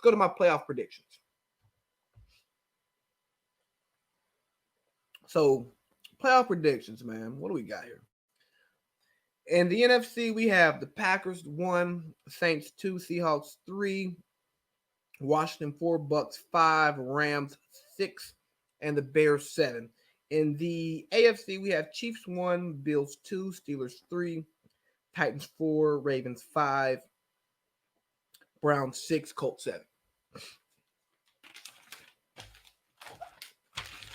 go to my playoff predictions. So, playoff predictions, man. What do we got here? In the NFC, we have the Packers 1, Saints 2, Seahawks 3, Washington 4, Bucks 5, Rams 6, and the Bears 7. In the AFC, we have Chiefs 1, Bills 2, Steelers 3, Titans 4, Ravens 5, Browns 6, Colts 7.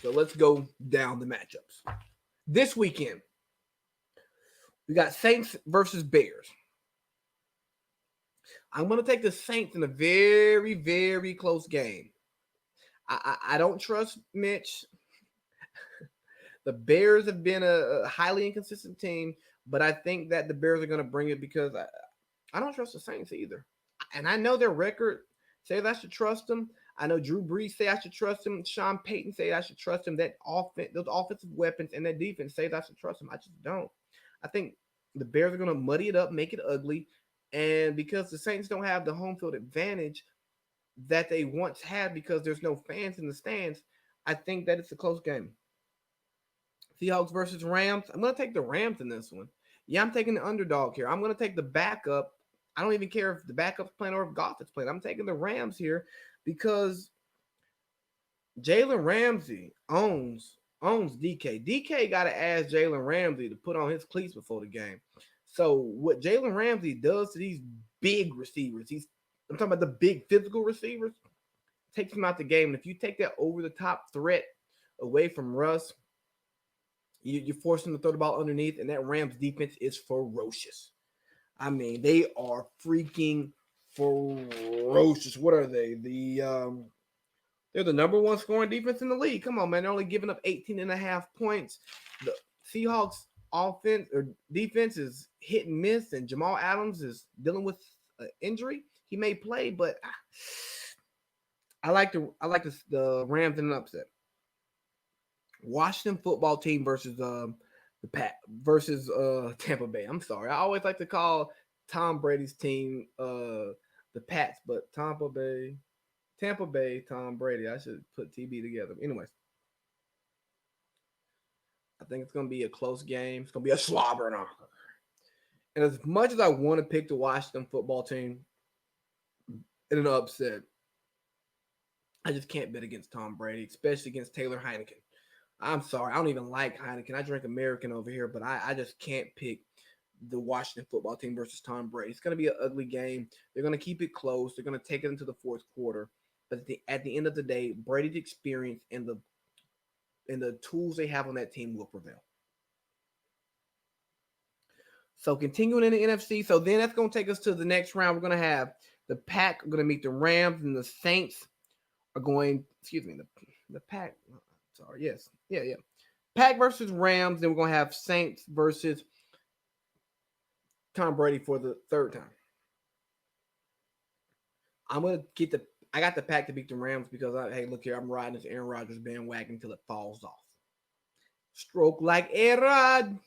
So let's go down the matchups. This weekend, we got Saints versus Bears. I'm going to take the Saints in a very, very close game. I don't trust Mitch. The Bears have been a highly inconsistent team, but I think that the Bears are going to bring it because I don't trust the Saints either. And I know their record says I should trust them. I know Drew Brees say I should trust him. Sean Payton say I should trust him. That offense, those offensive weapons and that defense says I should trust him. I just don't. I think the Bears are going to muddy it up, make it ugly. And because the Saints don't have the home field advantage that they once had because there's no fans in the stands, I think that it's a close game. Seahawks versus Rams. I'm going to take the Rams in this one. Yeah, I'm taking the underdog here. I'm going to take the backup. I don't even care if the backup's playing or if Goff is playing. I'm taking the Rams here because Jalen Ramsey owns DK. DK got to ask Jalen Ramsey to put on his cleats before the game. So what Jalen Ramsey does to these big receivers, I'm talking about the big physical receivers, takes them out the game. And if you take that over-the-top threat away from Russ, you force them to throw the ball underneath, and that Rams defense is ferocious. I mean, they are freaking ferocious. What are they? They're the number one scoring defense in the league. Come on, man. They're only giving up 18.5 points. The Seahawks offense or defense is hit and miss, and Jamal Adams is dealing with injury. He may play, but I like the Rams in an upset. Washington football team versus Tampa Bay. I'm sorry. I always like to call Tom Brady's team the Pats, but Tampa Bay, Tom Brady. I should put TB together. Anyways, I think it's going to be a close game. It's going to be a slobber knocker. And as much as I want to pick the Washington football team in an upset, I just can't bet against Tom Brady, especially against Taylor Heineken. I'm sorry. I don't even like Heineken. I drink American over here, but I just can't pick the Washington football team versus Tom Brady. It's going to be an ugly game. They're going to keep it close. They're going to take it into the fourth quarter. But at the end of the day, Brady's experience and the tools they have on that team will prevail. So continuing in the NFC, so then that's going to take us to the next round. We're going to have the Pack are going to meet the Rams, and the Saints are going, the Pack. Sorry, yes. Yeah. Pack versus Rams, then we're going to have Saints versus Tom Brady for the third time. I got the Pack to beat the Rams because, hey, look here, I'm riding this Aaron Rodgers bandwagon until it falls off. Stroke like A-Rod.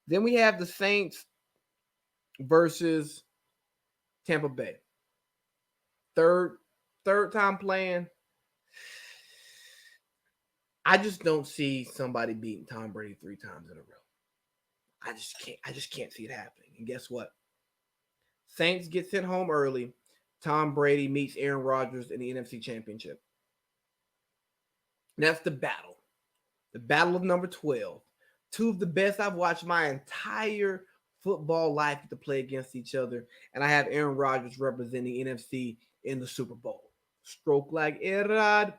Then we have the Saints versus Tampa Bay. Third time playing. I just don't see somebody beating Tom Brady 3 times in a row. I just can't see it happening. And guess what? Saints get sent home early. Tom Brady meets Aaron Rodgers in the NFC Championship. And that's the battle. The battle of number 12. 2 of the best I've watched my entire football life to play against each other. And I have Aaron Rodgers representing NFC in the Super Bowl. Stroke like A-Rod.